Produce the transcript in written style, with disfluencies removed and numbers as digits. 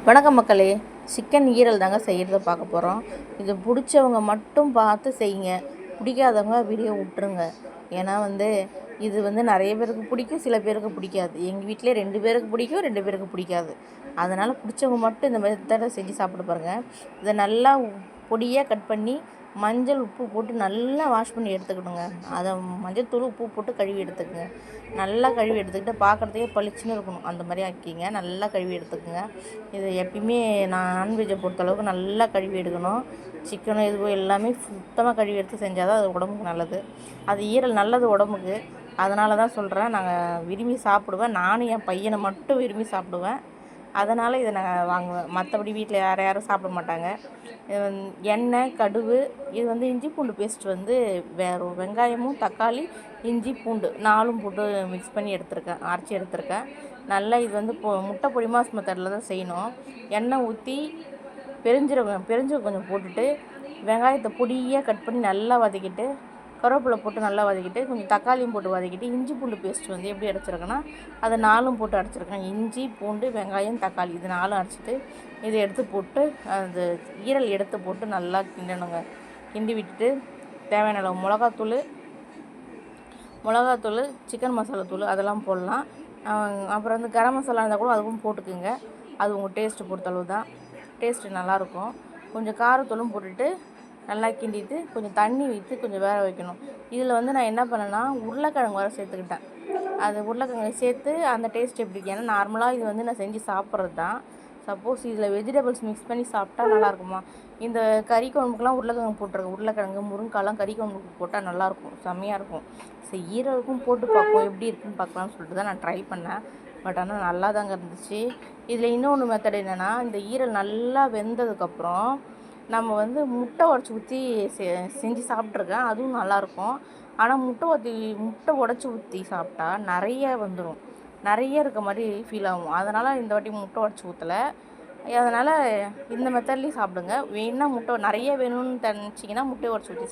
வணக்கம் மக்களே. சிக்கன் ஈரல் தாங்க செய்கிறத பார்க்க போகிறோம். இது பிடிச்சவங்க மட்டும் பார்த்து செய்யுங்க, பிடிக்காதவங்க வீடியோ விட்டுருங்க. ஏன்னா இது நிறைய பேருக்கு பிடிக்கும், சில பேருக்கு பிடிக்காது. எங்கள் வீட்டிலே 2 பேருக்கு பிடிக்கும், 2 பேருக்கு பிடிக்காது. அதனால் பிடிச்சவங்க மட்டும் இந்த மெத்தடை செஞ்சு சாப்பிட்டு பாருங்கள். இதை நல்லா பொடியாக கட் பண்ணி மஞ்சள் உப்பு போட்டு நல்லா வாஷ் பண்ணி எடுத்துக்கணுங்க. அதை மஞ்சள் தூள் உப்பு போட்டு கழுவி எடுத்துக்கோங்க. நல்லா கழுவி எடுத்துக்கிட்டு பார்க்குறதுக்கே பளிச்சுன்னு இருக்கணும். அந்த மாதிரி ஆக்கிங்க. நல்லா கழுவி எடுத்துக்கோங்க. இது எப்பயுமே நான்வெஜ்ஜை பொறுத்தளவுக்கு நல்லா கழுவி எடுக்கணும். சிக்கனும் இதுவும் எல்லாமே சுத்தமாக கழுவி எடுத்து செஞ்சால் தான் அது உடம்புக்கு நல்லது. அது ஈரல் நல்லது உடம்புக்கு. அதனால தான் சொல்கிறேன். நாங்கள் விரும்பி சாப்பிடுவேன். நானும் என் பையனை மட்டும் விரும்பி சாப்பிடுவேன். அதனால் இதை நான் வாங்குவேன். மற்றபடி வீட்டில் யாரும் சாப்பிட மாட்டாங்க. எண்ணெய், கடுகு, இது இஞ்சி பூண்டு பேஸ்ட் வெங்காயமும் தக்காளி இஞ்சி பூண்டு 4ம் போட்டு மிக்ஸ் பண்ணி எடுத்துருக்கேன், அரைச்சி எடுத்துருக்கேன். நல்லா இது முட்டை பொடிமாஸ் மெத்தடில் தான் செய்யணும். எண்ணெய் ஊற்றி பெருஞ்சீரகம் கொஞ்சம் போட்டுட்டு வெங்காயத்தை பொடியாக கட் பண்ணி நல்லா வதக்கிட்டு கருவேப்பிலை போட்டு நல்லா வதக்கிட்டு கொஞ்சம் தக்காளியும் போட்டு வதக்கிட்டு இஞ்சி பூண்டு பேஸ்ட் எப்படி அரைச்சிருக்கேன்னா அதை 4ம் போட்டு அரைச்சிருக்கேன். இஞ்சி பூண்டு வெங்காயம் தக்காளி இது 4ம் அரைச்சிட்டு இதை எடுத்து போட்டு அந்த ஈரல் எடுத்து போட்டு நல்லா கிண்டணுங்க. கிண்டி விட்டுட்டு தேவையான அளவு மிளகாத்தூள், சிக்கன் மசாலா தூள் அதெல்லாம் போடலாம். அப்புறம் கரம் மசாலா இருந்தால் கூட அதுவும் போட்டுக்குங்க. அது உங்கள் டேஸ்ட்டு பொறுத்தளவு தான். டேஸ்ட்டு நல்லாயிருக்கும். கொஞ்சம் காரத்தூளும் போட்டுட்டு நல்லா கிண்டிட்டு கொஞ்சம் தண்ணி ஊற்றி கொஞ்சம் வேக வைக்கணும். இதில் நான் என்ன பண்ணேன்னா உருளைக்கிழங்கு வர சேர்த்துக்கிட்டேன். அது உருளைக்கிழங்கு சேர்த்து அந்த டேஸ்ட் எப்படி இருக்கு? ஏன்னா நார்மலாக இது நான் செஞ்சு சாப்பிட்றது தான். சப்போஸ் இதில் வெஜிடபிள்ஸ் மிக்ஸ் பண்ணி சாப்பிட்டா நல்லாயிருக்குமா? இந்த கறி குழம்புக்கெலாம் உருளைக்கிழங்கு போட்டிருக்கேன். உருளைக்கிழங்கு முருங்காலாம் கறி குழம்புக்கு போட்டால் நல்லாயிருக்கும், செம்மையாக இருக்கும். சரி, ஈரலுக்கும் போட்டு பார்ப்போம் எப்படி இருக்குன்னு பார்க்கலாம்னு சொல்லிட்டு தான் நான் ட்ரை பண்ணேன். பட் ஆனால் நல்லா தாங்க இருந்துச்சு. இதில் இன்னொன்று மெத்தட் என்னென்னா, இந்த ஈரல் நல்லா வெந்ததுக்கப்புறம் நம்ம முட்டை உடச்சி ஊற்றி செஞ்சு சாப்பிட்ருக்கேன். அதுவும் நல்லாயிருக்கும். ஆனால் முட்டை உடச்சி ஊற்றி சாப்பிட்டா நிறைய இருக்க மாதிரி ஃபீல் ஆகும். அதனால் இந்த வாட்டி முட்டை உடச்சி ஊற்றலை. அதனால் இந்த மெத்தட்லேயும் சாப்பிடுங்க. வேணுன்னா முட்டை நிறைய வேணும்னு நினச்சிங்கன்னா முட்டை உடச்சி ஊற்றி